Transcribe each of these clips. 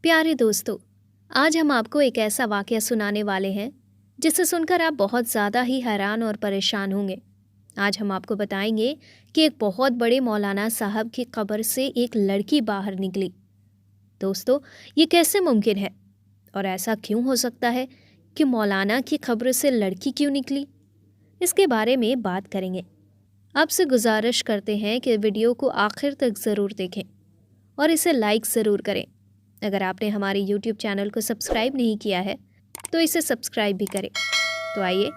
प्यारे दोस्तों, आज हम आपको एक ऐसा वाकया सुनाने वाले हैं जिसे सुनकर आप बहुत ज़्यादा ही हैरान और परेशान होंगे। आज हम आपको बताएंगे कि एक बहुत बड़े मौलाना साहब की कब्र से एक लड़की बाहर निकली। दोस्तों, ये कैसे मुमकिन है और ऐसा क्यों हो सकता है कि मौलाना की कब्र से लड़की क्यों निकली? इसके बारे में बात करेंगे। आपसे गुजारिश करते हैं कि वीडियो को आखिर तक ज़रूर देखें और इसे लाइक ज़रूर करें। अगर आपने हमारे YouTube चैनल को सब्सक्राइब नहीं किया है तो इसे सब्सक्राइब भी करें। तो आइए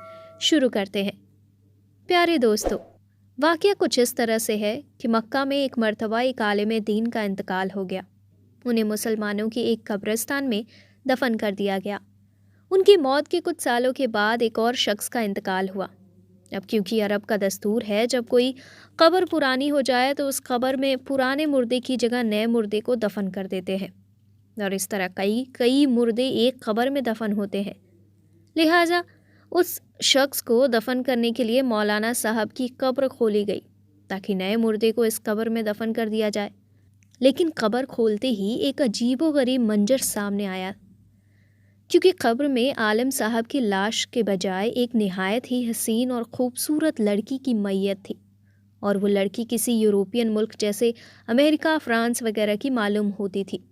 शुरू करते हैं। प्यारे दोस्तों, वाकया कुछ इस तरह से है कि मक्का में एक मर्तबा एक आलिम दीन का इंतकाल हो गया। उन्हें मुसलमानों की एक कब्रिस्तान में दफन कर दिया गया। उनकी मौत के कुछ सालों के बाद एक और शख्स का इंतकाल हुआ। अब क्योंकि अरब का दस्तूर है, जब कोई कब्र पुरानी हो जाए तो उस कब्र में पुराने मुर्दे की जगह नए मुर्दे को दफन कर देते हैं और इस तरह कई कई मुर्दे एक कब्र में दफन होते हैं। लिहाजा उस शख्स को दफन करने के लिए मौलाना साहब की कब्र खोली गई ताकि नए मुर्दे को इस कब्र में दफन कर दिया जाए। लेकिन कब्र खोलते ही एक अजीबोगरीब मंजर सामने आया, क्योंकि कब्र में आलिम साहब की लाश के बजाय एक निहायत ही हसीन और खूबसूरत लड़की की मैयत थी, और वो लड़की किसी यूरोपियन मुल्क जैसे अमेरिका, फ्रांस वगैरह की मालूम होती थी।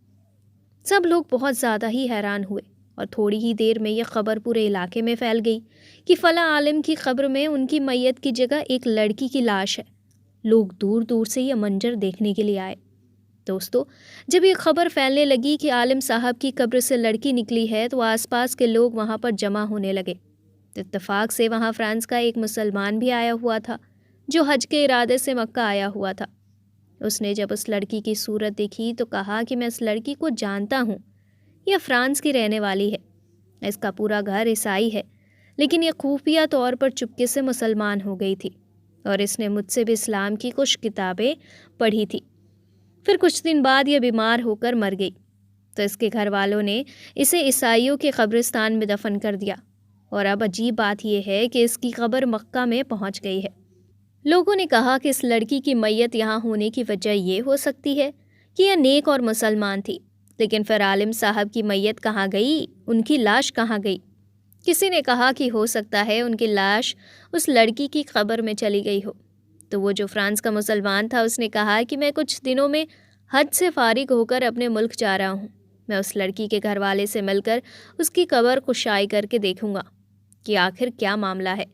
सब लोग बहुत ज़्यादा ही हैरान हुए और थोड़ी ही देर में यह खबर पूरे इलाके में फैल गई कि फला आलिम की कब्र में उनकी मैयत की जगह एक लड़की की लाश है। लोग दूर दूर से यह मंजर देखने के लिए आए। दोस्तों, जब ये खबर फैलने लगी कि आलिम साहब की कब्र से लड़की निकली है तो आसपास के लोग वहाँ पर जमा होने लगे। इत्तेफाक से वहाँ फ्रांस का एक मुसलमान भी आया हुआ था जो हज के इरादे से मक्का आया हुआ था। उसने जब उस लड़की की सूरत देखी तो कहा कि मैं इस लड़की को जानता हूँ, यह फ्रांस की रहने वाली है। इसका पूरा घर ईसाई है, लेकिन यह खुफिया तौर पर चुपके से मुसलमान हो गई थी और इसने मुझसे भी इस्लाम की कुछ किताबें पढ़ी थी। फिर कुछ दिन बाद यह बीमार होकर मर गई तो इसके घर वालों ने इसे ईसाइयों के कब्रिस्तान में दफन कर दिया। और अब अजीब बात यह है कि इसकी कब्र मक्का में पहुँच गई है। लोगों ने कहा कि इस लड़की की मैयत यहाँ होने की वजह ये हो सकती है कि यह नेक और मुसलमान थी, लेकिन फिर आलिम साहब की मैयत कहाँ गई, उनकी लाश कहाँ गई? किसी ने कहा कि हो सकता है उनकी लाश उस लड़की की कब्र में चली गई हो। तो वो जो फ्रांस का मुसलमान था, उसने कहा कि मैं कुछ दिनों में हज से फारिग होकर अपने मुल्क जा रहा हूँ। मैं उस लड़की के घर वाले से मिलकर उसकी कब्र कुशाई करके देखूँगा कि आखिर क्या मामला है,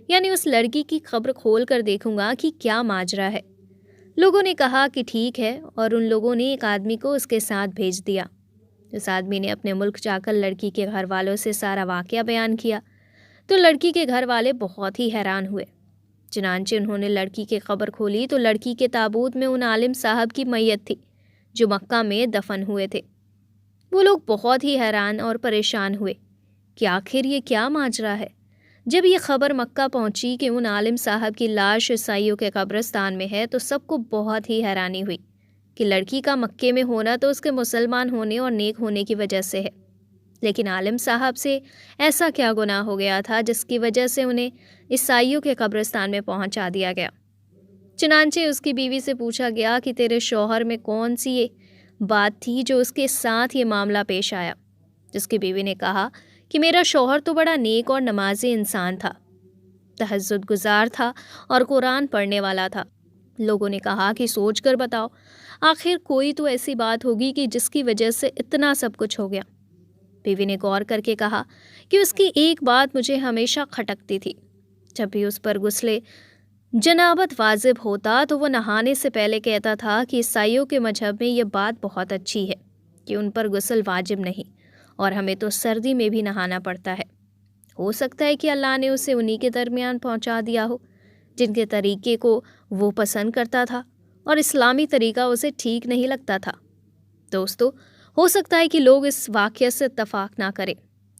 यानी उस लड़की की कब्र खोल कर देखूंगा कि क्या माजरा है। लोगों ने कहा कि ठीक है, और उन लोगों ने एक आदमी को उसके साथ भेज दिया। उस आदमी ने अपने मुल्क जाकर लड़की के घर वालों से सारा वाकया बयान किया तो लड़की के घर वाले बहुत ही हैरान हुए। चुनांचे उन्होंने लड़की की कब्र खोली तो लड़की के ताबूत में उन आलिम साहब की मैयत थी जो मक्का में दफन हुए थे। वो लोग बहुत ही हैरान और परेशान हुए कि आखिर ये क्या माजरा है। जब ये खबर मक्का पहुंची कि उन आलिम साहब की लाश ईसाइयों के कब्रिस्तान में है तो सबको बहुत ही हैरानी हुई कि लड़की का मक्के में होना तो उसके मुसलमान होने और नेक होने की वजह से है, लेकिन आलिम साहब से ऐसा क्या गुनाह हो गया था जिसकी वजह से उन्हें ईसाइयों के कब्रिस्तान में पहुंचा दिया गया। चुनांचे उसकी बीवी से पूछा गया कि तेरे शौहर में कौन सी ये बात थी जो उसके साथ ये मामला पेश आया। जिसकी बीवी ने कहा कि मेरा शौहर तो बड़ा नेक और नमाजी इंसान था, तहज्जुद गुजार था और कुरान पढ़ने वाला था। लोगों ने कहा कि सोच कर बताओ, आखिर कोई तो ऐसी बात होगी कि जिसकी वजह से इतना सब कुछ हो गया। बीवी ने गौर करके कहा कि उसकी एक बात मुझे हमेशा खटकती थी। जब भी उस पर गुस्ले जनाबत वाजिब होता तो वो नहाने से पहले कहता था कि ईसाइयों के मजहब में ये बात बहुत अच्छी है कि उन पर गुस्ल वाजिब नहीं और हमें तो सर्दी में भी नहाना पड़ता है। हो सकता है कि अल्लाह ने उसे उन्हीं के दरमियान पहुंचा दिया हो जिनके तरीके को वो पसंद करता था और इस्लामी तरीका उसे ठीक नहीं लगता था। दोस्तों, हो सकता है कि लोग इस वाक़या से इत्तफाक ना करें,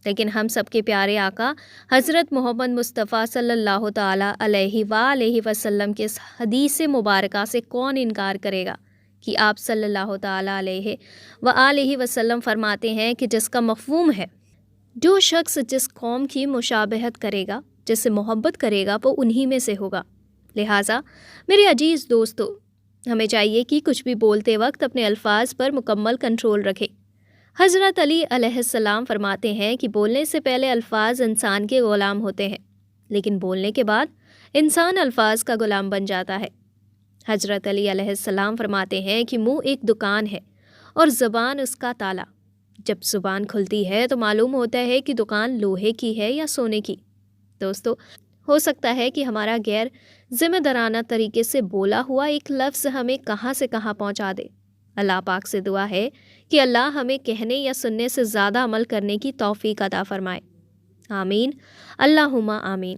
लेकिन हम सबके प्यारे आका हज़रत मोहम्मद मुस्तफ़ा सल्लल्लाहु ताला अलैहि वसल्लम के इस हदीस मुबारका से कौन इनकार करेगा कि आप सल्लल्लाहु ताला अलैहि वसल्लम फरमाते हैं कि जिसका मफ़हूम है, जो शख्स जिस कौम की मुशाबहत करेगा, जिससे मोहब्बत करेगा, वो उन्हीं में से होगा। लिहाजा मेरे अजीज़ दोस्तों, हमें चाहिए कि कुछ भी बोलते वक्त अपने अल्फाज पर मुकम्मल कंट्रोल रखें। حضرت علی علیہ السلام فرماتے ہیں کہ بولنے سے پہلے الفاظ انسان کے غلام ہوتے ہیں، لیکن بولنے کے بعد انسان الفاظ کا غلام بن جاتا ہے۔ حضرت علی علیہ السلام فرماتے ہیں کہ منہ ایک دکان ہے اور زبان اس کا تالا۔ جب زبان کھلتی ہے تو معلوم ہوتا ہے کہ دکان لوہے کی ہے یا سونے کی۔ دوستو، ہو سکتا ہے کہ ہمارا غیر ذمہ دارانہ طریقے سے بولا ہوا ایک لفظ ہمیں کہاں سے کہاں پہنچا دے۔ اللہ پاک سے دعا ہے کہ اللہ ہمیں کہنے یا سننے سے زیادہ عمل کرنے کی توفیق عطا فرمائے۔ آمین، اللہم آمین۔